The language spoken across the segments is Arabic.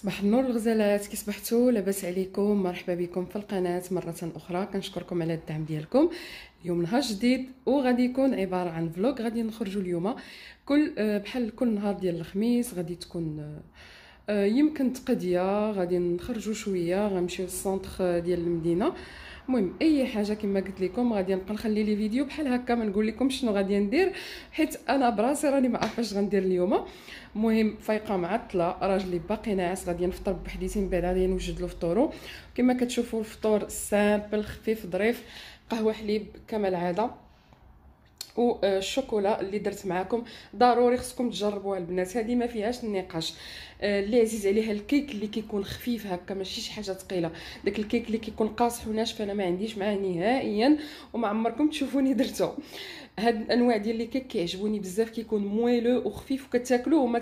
صباح النور الغزالات، كي صبحتوا؟ لاباس عليكم؟ مرحبا بكم في القناه مره اخرى. كنشكركم على الدعم ديالكم. اليوم نهار جديد وغادي يكون عباره عن فلوق. غادي نخرجوا اليوم بحال كل نهار ديال الخميس. غادي تكون يمكن تقضيه. غادي نخرجوا شويه، غنمشيو للسونطر ديال المدينه. المهم اي حاجه كما قلت لكم غادي نبقى نخلي لي فيديو بحال هكا ما نقول لكم شنو غادي ندير، حيت انا براسي راني ما عارفاش غندير اليوم. المهم فايقه معطله، راجلي باقي ناعس. غادي نفطر بوحديتي، من بعد غادي نوجد له فطورو. كما كتشوفوا الفطور سامبل خفيف ظريف، قهوه حليب كما العاده والشوكولا اللي درت معاكم. ضروري خصكم تجربوها البنات، هذه ما فيهاش النقاش. اللي عزيز عليها الكيك اللي كيكون خفيف هكا، ماشي شي حاجه ثقيله. داك الكيك اللي كيكون قاصح وناشف انا ما عنديش معاه نهائيا، وما عمركم تشوفوني درتو. هاد الانواع ديال لي كيك كيعجبوني بزاف، كيكون مويلو وخفيف وكتاكلوه وما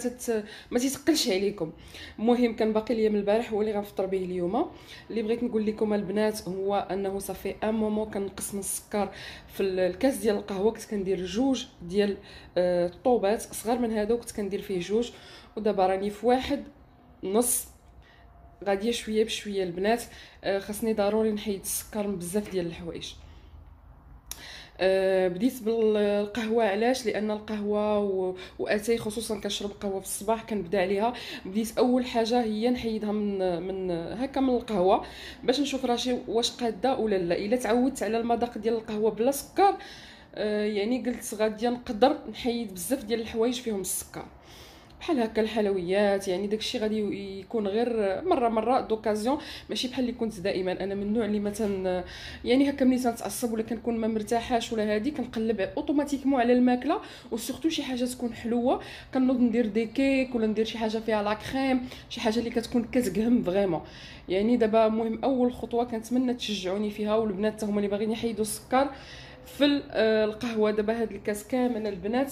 ما تيثقلش عليكم. المهم كان باقي ليا من البارح هو اللي غنفطر به اليوم. اللي بغيت نقول لكم البنات هو انه صافي ان مومون كنقص من السكر في الكاس ديال القهوه. كنت كندير جوج ديال الطوبات صغار من هادو، كنت كندير فيه جوج، ودابا راني في واحد نص. غاديه شويه بشويه البنات. خاصني ضروري نحيد السكر من بزاف ديال الحوايج. بديت بالقهوه. علاش؟ لان القهوه واتاي خصوصا كنشرب قهوه في الصباح كنبدا عليها. بديت اول حاجه هي نحيدها من هكا من القهوه، باش نشوف راسي واش قاده ولا لا. الا تعودت على المذاق ديال القهوه بلا سكر، يعني قلت غادي نقدر نحيد بزاف ديال الحوايج فيهم السكر، بحال هكا الحلويات. يعني داكشي غادي يكون غير مره دوكازيون، ماشي بحال اللي كنت دائما. انا من النوع اللي مثلا يعني هكا ملي تنتعصب ولا كنكون ما مرتاحاش ولا هادي كنقلب اوتوماتيكمون على الماكله، وسورتو شي حاجه تكون حلوه. كنوض ندير دي كيك ولا ندير شي حاجه فيها لا كريم، شي حاجه اللي كتكون كتقهم فريمون. يعني دابا مهم اول خطوه كنتمنى تشجعوني فيها، والبنات حتى هما اللي باغيين يحيدوا السكر في القهوه. دابا هاد الكاس كامل البنات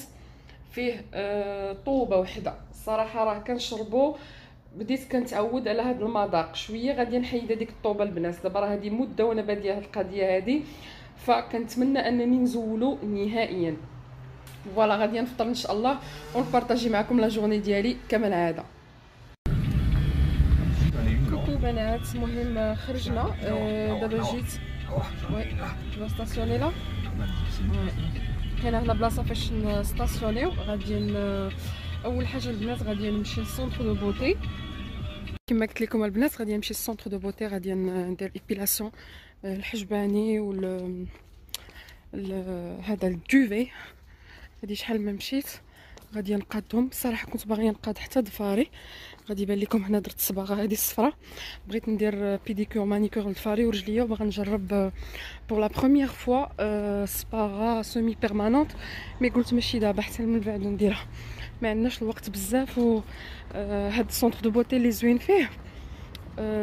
فيه طوبه وحده. الصراحه راه كنشربو، بديت كنتعود على هذا المذاق شويه. غادي نحيد هذيك الطوبه البنات. دابا راه هذه مده وانا باديه هذه القضيه هذه، فكنتمنى انني نزولو نهائيا. فوالا غادي نفطر ان شاء الله ونبارطاجي معكم لا جورني ديالي كما العاده. كوكو بنات، المهم خرجنا. دابا جيت وي جو ستاسيوني لا. كاينه هنا بلاصه فاش نستاسيونيو. غادي اول حاجه البنات غادي نمشي للسونتر دو بوتي. كما قلت لكم البنات غادي نمشي للسونتر دو بوتي، غادي ندير ايبيلاسيون الحجباني هذا الدوفي. هادي شحال ما مشيت غادي نقادهم. الصراحه كنت باغيه نقاد حتى ضفاري. غادي يبان لكم هنا درت الصباغه هذه الصفراء. بغيت ندير بيديكور مانيكور لضفاري ورجليا، وباغا نجرب بور لا بروميير فوا صباغه سيمي بيرمانونت. مي قلت ماشي دابا، حتى من بعد نديرها. ما عندناش الوقت بزاف. و هاد السونتر دو بوتي اللي زوين فيه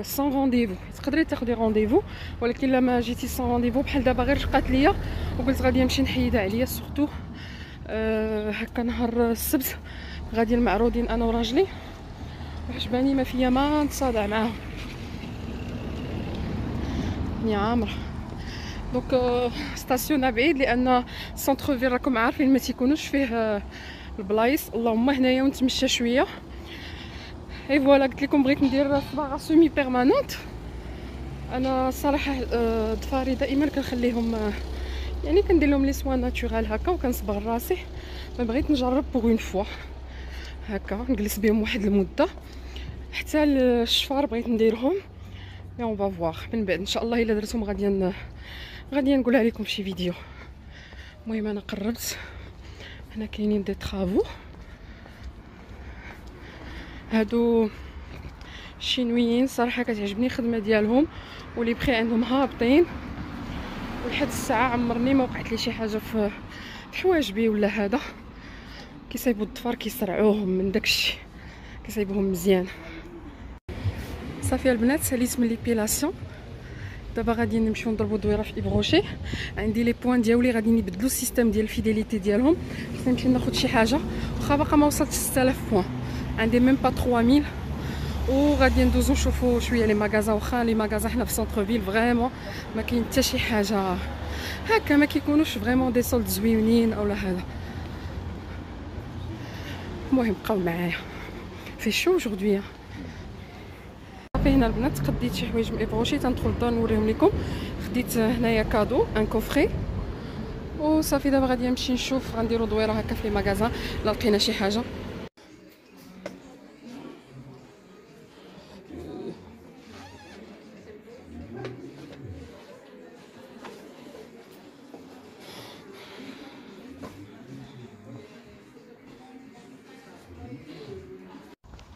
سون رونديفو. تقدري تاخدي رونديفو، ولكن لما جيتي سون رونديفو بحال دابا غير شقات ليا وقلت غادي نمشي نحيدها عليا. سورتو هكا نهار السبت غادي المعروضين انا وراجلي، وعجباني ما فيا ما نتصادع معاهم. يا عامره دونك ستاسيونا بعيد، لان سونتر فيل راكم عارفين ما تيكونوش فيه البلايص. اللهم هنايا ونتمشى شويه. اي فوالا قلت لكم بغيت ندير صباغه سيمي بيرمانونت. انا صراحه ضفاري دائما كنخليهم يعني كندير لهم لي سوان ناتورال هكا وكنصبغ راسي. ما بغيت نجرب بوغ اون فوا هكا نجلس بهم واحد المده. حتى الشفار بغيت نديرهم، مي اون فا فوار من بعد ان شاء الله. الا درتهم غادي نقولها لكم في شي فيديو. المهم انا قربت. هنا كاينين دي طرافو. هادو شينويين صراحه كتعجبني الخدمه ديالهم، ولي بخي عندهم هابطين. ولحد الساعه عمرني ما وقعت لي شي حاجه في حواجبي ولا هذا. كيصايبوا الضفار كيسرعوهم من داكشي، كيصايبوهم مزيان. صافي البنات ساليت من ليبيلاسيون. دابا غادي نمشيو نضربوا دويره في ابروشي. عندي لي بوين ديالي غادي يبدلوا السيستم ديال الفيديليتي ديالهم. خصني نمشي ناخذ شي حاجه، واخا باقا ما وصلتش 6000 بوين، عندي ميم با 3000. وغادي ندوزو نشوفوا شويه لي ماغازا. واخا لي ماغازا حنا في سونتر فيل فريمون ما كاين حتى شي حاجه هكا، ما كيكونوش فريمون دي سولد زوينين اولا هذا. المهم بقاو معايا في شو aujourd'hui. صافي هنا البنات خديت شي حوايج من ايفروشي تندخل للدار نوريهم لكم. خديت هنايا كادو ان كوفري وصافي. دابا غادي نمشي نشوف غنديرو دويره هكا في لي ماغازان الا لقينا شي حاجه.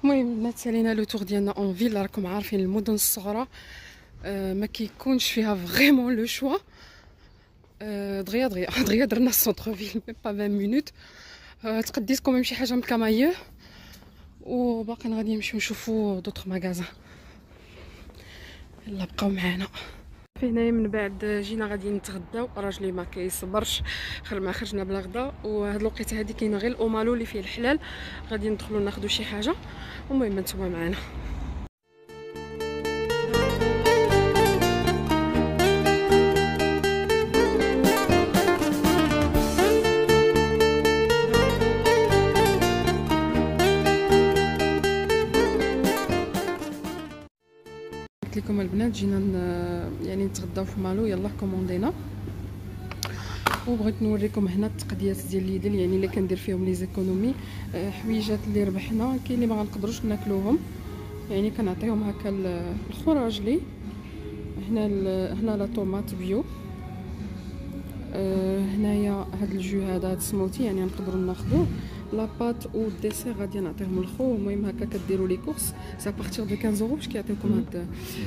المهم البنات سالينا لو تور ديالنا اون فيل. راكم عارفين المدن الصغرى ما كيكونش فيها فريمون لو شوا. دغيا دغيا درنا السونتر فيل مي با 20 مينوت. تقديت كوميم شي حاجه من الكامايو وباقي غادي نمشيو نشوفو دوطخ ماغازان. يلا بقاو معانا. في هنايا من بعد جينا غادي نتغداو. راجلي ما كيصبرش ما خرجنا بلا غدا. وهاد الوقيته هادي كاينه غير الاومالو اللي فيه الحلال. غادي ندخلو ناخدو شي حاجه. المهم نتوما معانا. قلت لكم البنات جينا يعني نتغداو في مالو. يلا كوموندينا وبغيت نوريكم هنا التقديات ديال ليدل، يعني اللي كندير فيهم لي زيكونومي. حويجات اللي ربحنا كاين اللي ما غنقدروش ناكلوهم، يعني كنعطيهم هكا الخراج لي. هنا لا طوماط بيو. هنايا هاد الجو هذا سموتي يعني نقدروا ناخذوه. لاباط و الديسير غادي نعطيهم الخو. المهم هكا كديروا لي كورس سا بارتير دو 15 اورو باش كيعطيوكم هاد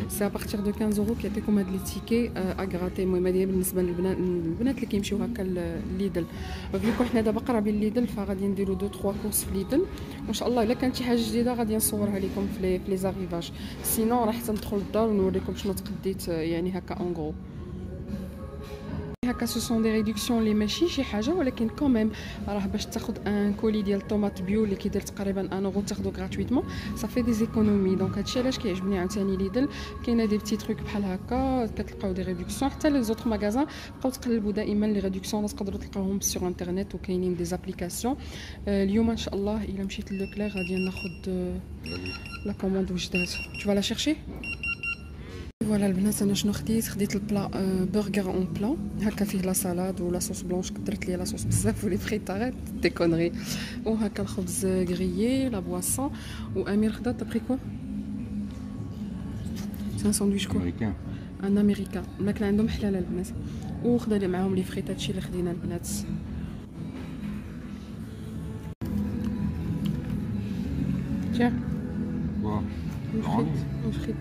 سا بارتير دو 15 اورو كيعطيكم هاد لي تيكي اغراتي. المهم هذه بالنسبه للبنات اللي كيمشيو هكا لليدل. فيكم حنا دابا قرابين ليدل فغادي نديروا 2 3 كورس في ليدل وان شاء الله الا كانت شي حاجه جديده غادي نصورها لكم في لي زاريفاج. سينو راه حتى ندخل للدار ونوريكم شنو تقديت يعني هكا اون غرو. هكا سو سون دي ريدكسيون اللي ماشي شي حاجه ولكن كوميم راه باش تاخذ ان كولي ديال طوماط بيو اللي كيدير تقريبا 1 اورو تاخذو غراتويتمون صافي دي زيكونومي. دونك هادشي علاش كيعجبني عاوتاني ليدل. كاينه دي بتي تروك بحال هكا كتلقاو دي ريدكسيون. حتى لي زوطخ ماغازان بقاو تقلبوا دائما لي ريدكسيون تقدروا تلقاوهم سور انترنيت وكاينين دي زابليكاسيون. اليوم ان شاء الله الا مشيت لوكلير غادي ناخذ لا كوموند وجدات. تو فا لا شيرشي. فوالا البنات انا شنو خديت البلا برجر اون بلا هكا فيه لا سالاد ولا صوص بلونش درت ليه لا صوص بزاف ولي فريتاريت دي كونري وهكا الخبز غريي لا بواسون. وامير خدا طبخي كوا سان ساندويتش كوا امريكان ان امريكان الماكله عندهم حلاله البنات. وخدا لي معاهم لي فريت. هادشي اللي خدينا البنات. تيا واه فريت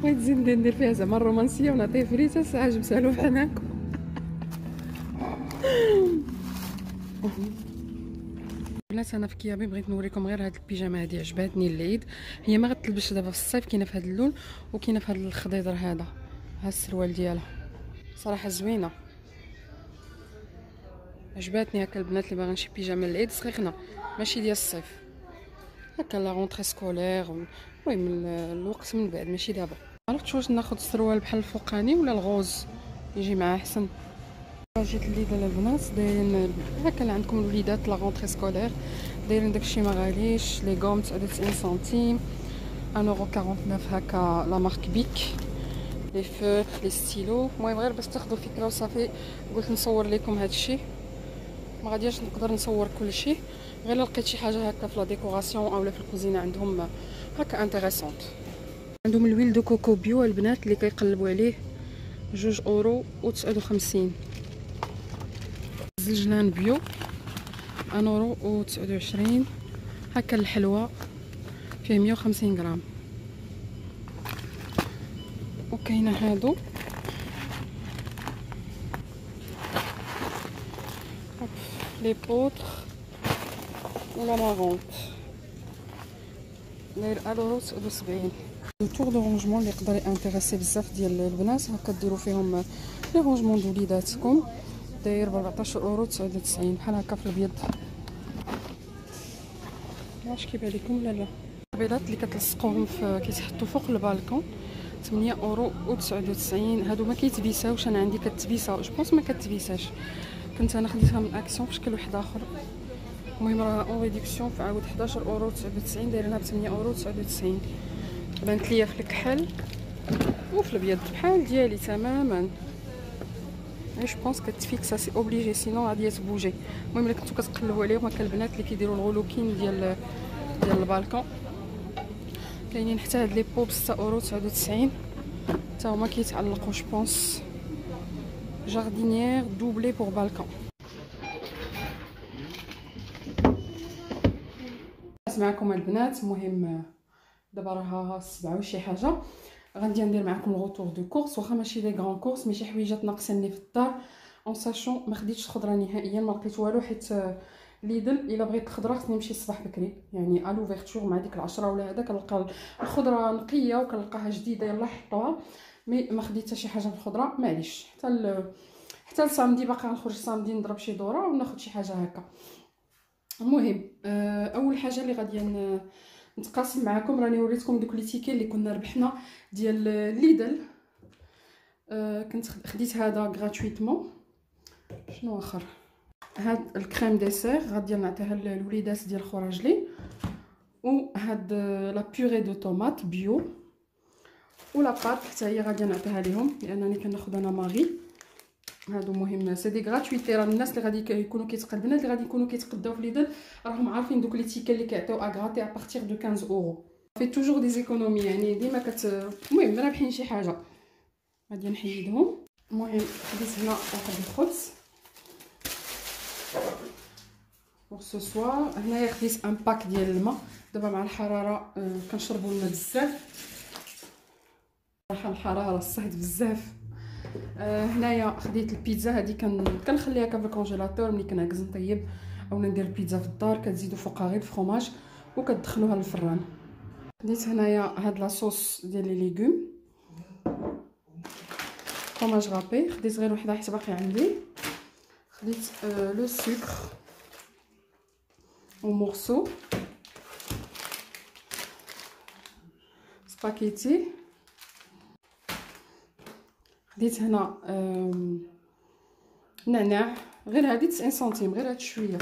بغيت نزيد ندير فيها زعما الرومانسيه ونعطيه فريته ساعه جبتها بحال هكا. بنات انا في كيابي بغيت نوريكم غير هاد البيجامه هادي عجباتني العيد. هي ما غتلبسش دابا في الصيف. كاينه في هاد اللون وكاينه في هاد الخضيضر هذا. ها السروال ديالها صراحه زوينه عجباتني هكا البنات اللي باغيين شي بيجامه العيد سخيخنا ماشي ديال الصيف هكا لا رونطري سكولير. المهم الوقت من بعد ماشي دابا. عرفت واش ناخذ السروال بحال الفوقاني ولا الغوز يجي معاه احسن. جيت الليله البنات دايرين هكا اللي عندكم الوليدات لا رونطري سكولير دايرين داكشي ما غاليش. لي غوم 99 سنتيم 1.49 هكا لا مارك بيك. لي فوت لي ستيلو. المهم غير باش تاخذوا فكره وصافي قلت نصور لكم هادشي. ما غاديش نقدر نصور كل شيء غير لقيت شي حاجه هكا في لا ديكوراسيون اولا في الكوزينه عندهم هكا انتريسونت. عندهم الويل دو كوكو بيو البنات اللي كيقلبوا عليه 2 اورو و59. الزلجلان بيو 1 اورو و29 هكا. الحلوى فيه 150 غرام. وكاينه هادو لي بوتر ولا مارونت داير 1 اورو 79. التور دو رونجمون اللي يقدر انتريسي بزاف ديال البنات هكا ديروا فيهم لي رونجمون د وليداتكم داير ب 14 اورو 99 بحال هكا في الابيض. واش كيبان لكم ولا لا؟ البيضات اللي كتلصقوهم في كيتحطوا فوق البالكون 8 اورو و99. هادو ما كيتبيساوش. انا عندي كتبيسا جو بونس ما كتبيساش. كنت انا خديتها من اكسيون في شكل واحد اخر المهم راه اون ريدكسيون في عاود 11 € 99 دايرينها ب 8 € 99. بانت ليا في الكحل وفي الابيض بحال ديالي تماما. جو بونس كتفيكسا سي اوبليجي سينو غادي تبوجي. المهم الا كنتو كتقلبوا عليهم هكا البنات اللي كيديروا الغلوكين ديال البالكون، كاينين حتى هاد لي بو ب 6 € 99 حتى هما كيتعلقوا. جو بونس جاردينيير دوبلي بور بالكون. معكم البنات، المهم دابا راه 7 وشي حاجه، غادي ندير معكم الغوتور دو كورس، واخا ماشي لي غران كورس مي شي حويجات ناقصيني في الدار اون ساشون. ما خديتش الخضره نهائيا، ما لقيت والو، حيت ليدل الا بغيت الخضره خصني نمشي الصباح بكري، يعني ا لوفيرتور مع ديك العشرة ولا هذا كنلقى الخضره نقيه وكنلقاها جديده يلاه حطوها. مي ما خديت حتى شي حاجه في الخضره، معليش. حتى السامدي باقا نخرج السامدي نضرب شي دوره وناخذ شي حاجه هكا. المهم اول حاجه اللي غادي نتقاسم معكم، راني وريتكم دوك لي تيكي اللي كنا ربحنا ديال ليدل. كنت خديت هذا غراتويتمون. شنو اخر؟ هاد الكريم ديسير غادي نعطيها للوليدات ديال خوراجلي، وهاد لا بيوري دو طوماط بيو، ولا بات حتى هي غادي نعطيها لهم لانني كناخذ انا ماغي. هادو مهم سي دي غراتويتي، راه الناس اللي غادي يكونوا البنات اللي غادي يكونوا كيتقداو في ليدل راهم عارفين دوك لي تيكي اللي كيعطيو اغراتي ا بارتير دو 15 €. في توجور دي زيكونومي، يعني ديما المهم رابحين شي حاجه. غادي نحيدهم. المهم خديت هنا واحد الخبز بوغ سو سوار. هنايا خديت ان باك ديال الماء، دابا مع الحراره كنشربوا الماء بزاف، صراحه الحراره الصهد بزاف. هنايا خديت البيتزا، هذه كنخليها في الكونجيلاتور ملي كنعكز نطيب او ندير البيتزا في الدار، كتزيدوا فوقها غير الفرomاج وكتدخلوها للفران. خديت هنايا هاد لاصوص ديال لي ليغوم فرomاج غابي، خديت غير وحده حيت باقي عندي. خديت لو سكر او مورسو، سباكيتي. خديت هنا نعناع، غير هادي 90 سنتيم، غير هاد شويه.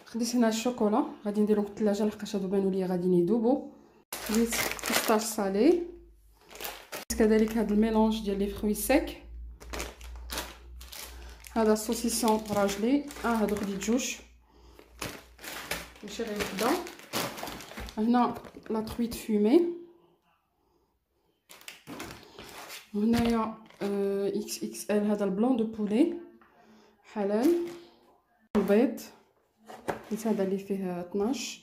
خديت هنا الشوكولا، غادي نديرهم في الثلاجه لحقاش هادو بانوا ليا غاديين يذوبوا. خديت بيستاش صالي، كذلك هاد الميلونج ديال لي فروي سيك. هذا سوسيسون راجلي، هادو خديت جوج ماشي غير وحده. هنا لا ترويت فومي، وهنايا اكس اكس ال هذا البلون دو بولي حلال. البيض حيت هذا اللي فيه 12.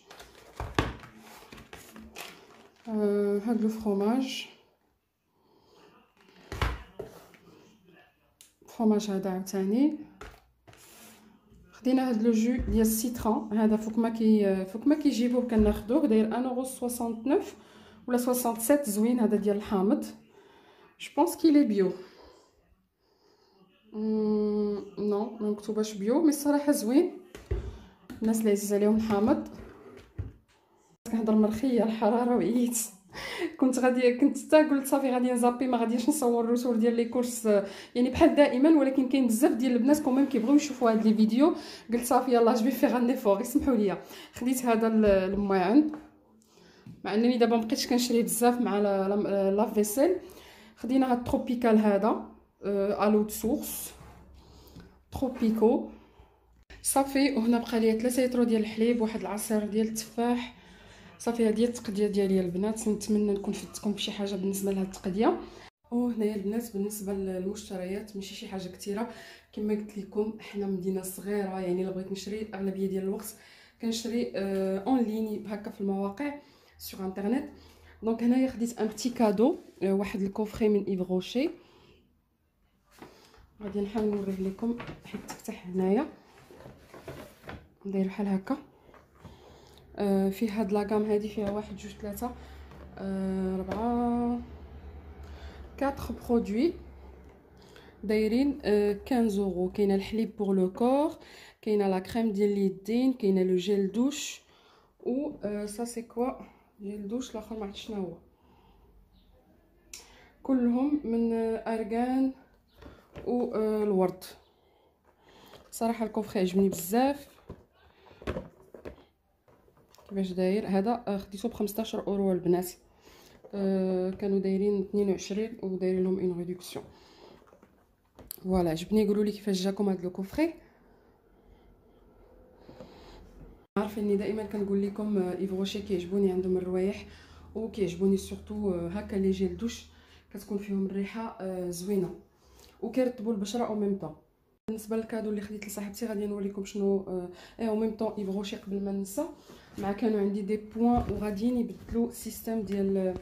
هاد لو فرomاج هذا عاوتاني. خدينا هاد لو جو ديال السيترون، هذا فوق ما كيجيبوه كناخذوه، داير 1,69 € ولا 67. زوين هذا ديال الحامض. جو بونس كي لي بيو، نو ما مكتوباش بيو، مي الصراحه زوين. الناس اللي عزيز عليهم الحامض. كنهضر مرخيه الحراره وعييت. كنت حتى قلت صافي غادي نزابي، ما غاديش نصور الرسول ديال لي كورس يعني بحال دائما، ولكن كاين بزاف ديال البنات كوميم كيبغيو يشوفوا هاد لي فيديو. قلت صافي يلاه جو فيغ ان ايفور، يسمحوا لي. خديت هذا الماعن، مع انني دابا مبقيتش كنشري بزاف مع لا فيسيل. خدينا هاد تروبيكال هذا الو دو سورس تروبيكو صافي. وهنا بقى لي 3 لتر ديال الحليب، واحد العصير ديال التفاح. صافي هذه التقديه ديالي البنات، نتمنى نكون فدتكم بشي حاجه بالنسبه لهاد التقديه. وهنايا البنات بالنسبه للمشتريات ماشي شي حاجه كثيره، كما قلت لكم حنا مدينه صغيره، يعني الا بغيت نشري اغلبيه ديال الوقت كنشري اون ليني هكا في المواقع سور انترنت. دونك هنايا خديت ان بتي كادو، واحد الكوفري من ايف روشي. غادي نحاول نوريه لكم حيت تفتح هنايا، ندير بحال هكا. فيه هاد لاكام هادي فيها 1 2 3 4 برودوي دايرين 15 €. كاينه الحليب بور لو كور، كاينه لا كريم ديال اليدين، كاينه لو جيل دوش، و سا سي كوا جيل دوش الاخر ما عرفتش شنو هو. كلهم من ارغان و الورد. صراحه الكوفري عجبني بزاف، كيفاش داير هذا. خديته ب 15 اورو البنات. كانوا دايرين 22 ودايرين لهم اون ريدكسيون. فوالا عجبني. قولوا لي كيفاش جاكم هذا الكوفري. عارفه اني دائما كنقول لكم ايف روشي كيعجبوني عندهم الروايح، وكيعجبوني سورتو هكا لي جيل دوش كتكون فيهم الريحه زوينه وكيرطبوا البشره او ميم طون. بالنسبه للكادو اللي خديت لصاحبتي غادي نوريكم شنو او ميم طون ايف روشي قبل ما ننسى. مع كانوا عندي دي بوين وغاديين يبدلوا سيستيم ديال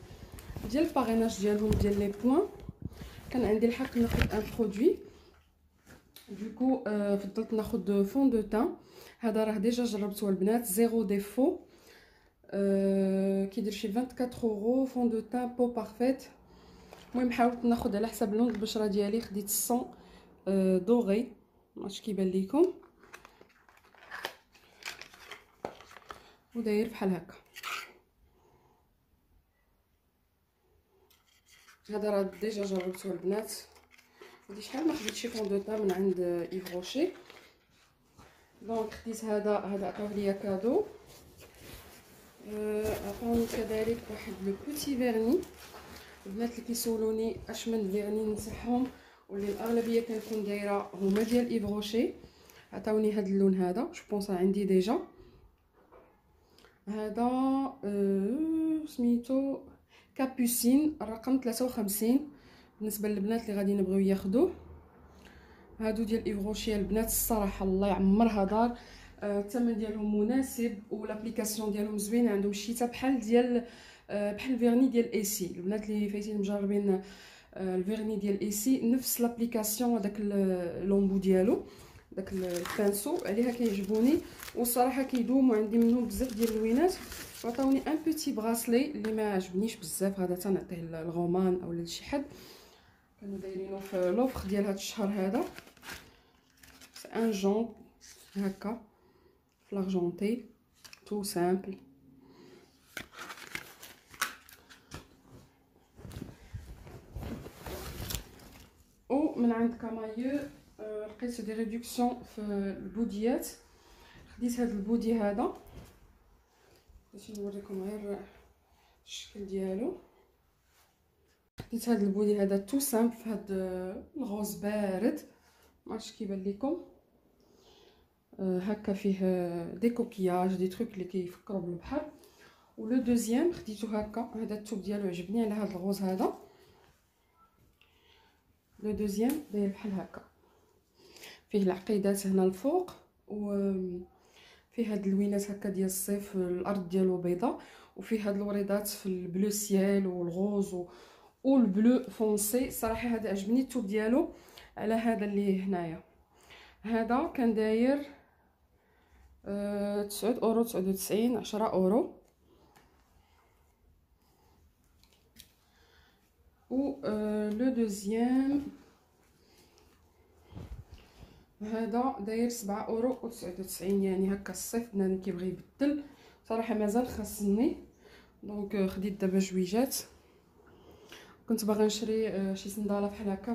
الباريناج ديالهم ديال لي بوين. كان عندي الحق ناخذ ان برودوي دوكو فضلت ناخذ فون دو تان. هذا راه ديجا جربته البنات زيرو ديفو. كيدير شي 24 اورو. فون دو تان بو بارفيت. المهم حاولت ناخذ على حسب لون البشره ديالي. خديت الصون دوغي ماش كيبان ليكم وداير بحال هكا. هذا راه ديجا جربته البنات. هادي شحال ما خديت شي فون دو تان من عند ايف روشي. دونك خديت هذا عطاوه ليا كادو. عطاوني كذلك واحد لو بوتي فيرني. البنات اللي كيسولوني اش من فيرني نصحهم واللي الاغلبيه كنكون دايره هما ديال ايف روشي. عطاوني هذا اللون هذا جو بونس عندي ديجا. هذا سميتو كابوسين الرقم 53 بالنسبه للبنات اللي غادي يبغيو ياخذوه. هادو ديال ايف روشي البنات الصراحه الله يعمرها دار. الثمن ديالهم مناسب والابليكاسيون ديالهم زوينه. عندهم الشيتا بحال ديال بحال الفيرني ديال اي سي. البنات اللي فايتين مجربين الفيرني ديال اي سي نفس لابليكاسيون هذاك لومبو ديالو داك البانسو عليها كيعجبوني والصراحه كيدوموا عندي منهم بزاف ديال اللوينات. وعطاوني ان بوتي براسلي اللي ما عجبنيش بزاف. هذا تنعطيه للغومان او لشي حد. كانوا دايرينو في لوفر ديال هذا الشهر هذا. ان جون هكا في لارجونتي تو سامبل. ومن عند كامايو لقيت دي ريدكسيون في البوديات. خديت هذا البودي هذا باش نوريكم غير الشكل ديالو. خديت هذا البودي هذا تو سامبل في هذا الغوز بارد ماعرفتش كيبان لكم. هكا فيه دي كوكياج دي تروك اللي كيفكروا بالبحر. ولو دوزيام خديتو هكا. هذا التوب ديالو عجبني على هذا الغوز هذا. لو دوزيام داير بحال هكا فيه العقيدات هنا الفوق وفيه هاد اللوينات هكا ديال الصيف. الارض ديالو بيضاء وفيه هاد الوريدات في البلو سيال والغوز والبلو فونسي. صراحه هذا عجبني التوب ديالو على هذا اللي هنايا. هذا كان داير 9 اورو 99 10 اورو. و لو دوزيام هذا داير 7 اورو و 99. يعني هكا الصيف بنادم كيبغي يبدل. صراحه مازال خاصني دونك خديت دابا جويجات. كنت باغا نشري شي صنداله بحال هكا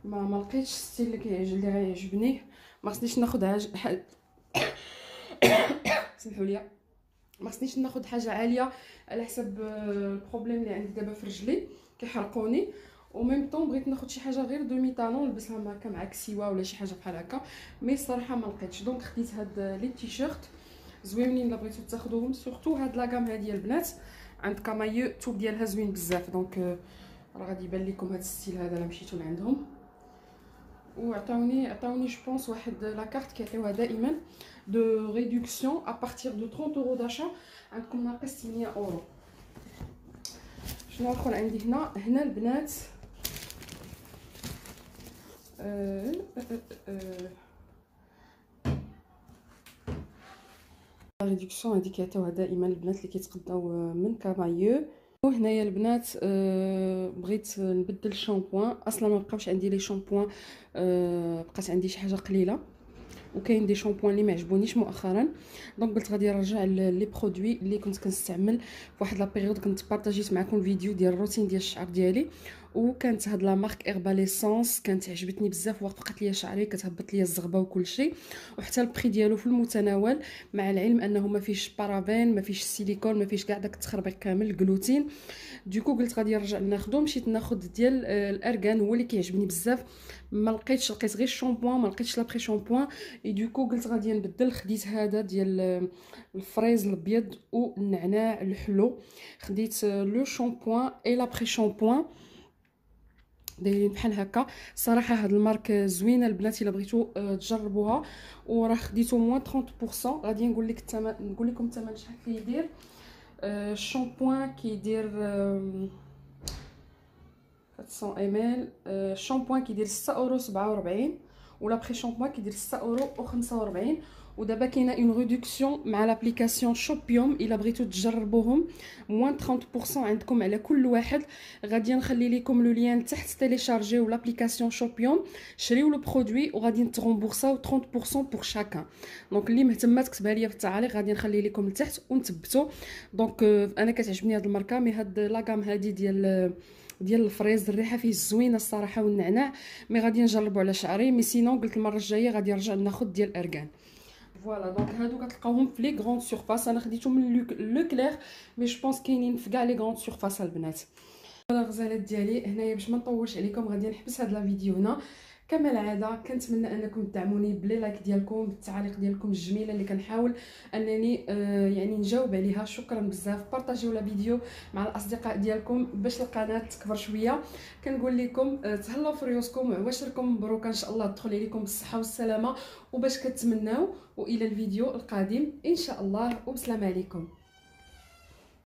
ما لقيتش ستيل اللي غيعجبني. ما خصنيش ناخذ سمحوا لي ما خصنيش ناخذ حاجه عاليه على حسب البروبليم اللي عندي دابا في رجلي كيحرقوني. وميم طون بغيت ناخذ شي حاجه غير دومي طالون نلبسها هكا مع كسيوه ولا شي حاجه بحال هكا. مي الصراحه ما لقيتش. دونك خديت هاد لي تيشيرت زوينين الا بغيتو تاخذوهم. سورتو هاد لاكام هادي البنات عند كامايو التوب ديالها زوين بزاف. دونك راه غادي يبان لكم هاد الستيل هذا الا مشيتو لعندهم. وعطاوني جو بونس واحد لا كارت كيعطيوها دائما دو ريدكسيون ا بارتير دو 30 اورو داشا. عندكم ناقص 8 اورو. شنو اخر عندي هنا البنات ريدكسيون هذيك كيعطيوها دائما البنات اللي كيتقداو من كامايو. وهنايا البنات بغيت نبدل الشامبوان. اصلا ما بقاوش عندي لي شامبوان. بقات عندي شي حاجه قليله وكاين دي شامبوان اللي ما عجبونيش مؤخرا. دونك قلت غادي نرجع لي برودوي اللي كنت كنستعمل في واحد لا بيريود. كنت بارطاجيت معكم الفيديو ديال الروتين ديال الشعر ديالي وكانت هاد لا مارك ايرباليسونس كانت عجبتني بزاف، وقفت ليا شعري، كتهبط ليا الزغبه وكل شيء، وحتى البري ديالو في المتناول، مع العلم انه ما فيش بارابين، ما فيش سيليكون، ما فيش كاع داك التخربيق كامل الجلوتين. دوكو قلت غادي نرجع ناخذو، مشيت ناخذ ديال الارغان، هو اللي كيعجبني بزاف. ما لقيتش، لقيت غير الشامبوان، ما لقيتش لابري شامبوان. دوكو قلت غادي نبدل، خديت هذا ديال الفريز الابيض والنعناع الحلو. خديت لو شامبوان اي لابري شامبوان دايرين بحال هكا. صراحه هاد المارك زوينه البنات، الا بغيتو تجربوها. وراه خديتو موان 30%. غادي نقول لك الثمن، نقول لكم الثمن شحال كيدير. الشامبوان كيدير 400 ml. الشامبوان كيدير 6.47 €، ولا بري شامبوان كيدير 6.45 €. ودابا كاينه اون ريدكسيون مع لابليكاسيون شوبيوم، الا بغيتو تجربوهم موان 30% عندكم على كل واحد. غادي نخلي لكم لو لين تحت، تيليشارجيو لابليكاسيون شوبيوم، شريو لو برودوي وغادي نتغومبورساو 30% بور شاكان. دونك اللي مهتمه تكتبها ليا في التعاليق، غادي نخلي لكم لتحت ونثبتوا. دونك انا كتعجبني هاد الماركه، مي هاد لاكام هادي ديال الفريز الريحه فيه زوينه الصراحه، والنعناع. مي غادي نجربو على شعري، مي سينون قلت المره الجايه غادي نرجع ناخذ ديال ارغان. فوالا دونك هادو كتلقاوهم في لي غروند سورفاس. انا خديتهم من لو كلير، مي جو بونس كاينين في كاع لي غروند سورفاس البنات. الغزالات ديالي هنايا، باش ما نطولش عليكم غادي نحبس هاد لا فيديو هنا. كما العاده كنتمنى انكم تدعموني بلي لايك ديالكم، بالتعاليق ديالكم الجميله اللي كنحاول انني يعني نجاوب عليها. شكرا بزاف. بارطاجيو لا فيديو مع الاصدقاء ديالكم باش القناه تكبر شويه. كنقول لكم تهلاو في ريوسكم، وعواشركم مبروك ان شاء الله تدخل عليكم بالصحه والسلامه وباش كتمناو. والى الفيديو القادم ان شاء الله، وبسلام عليكم.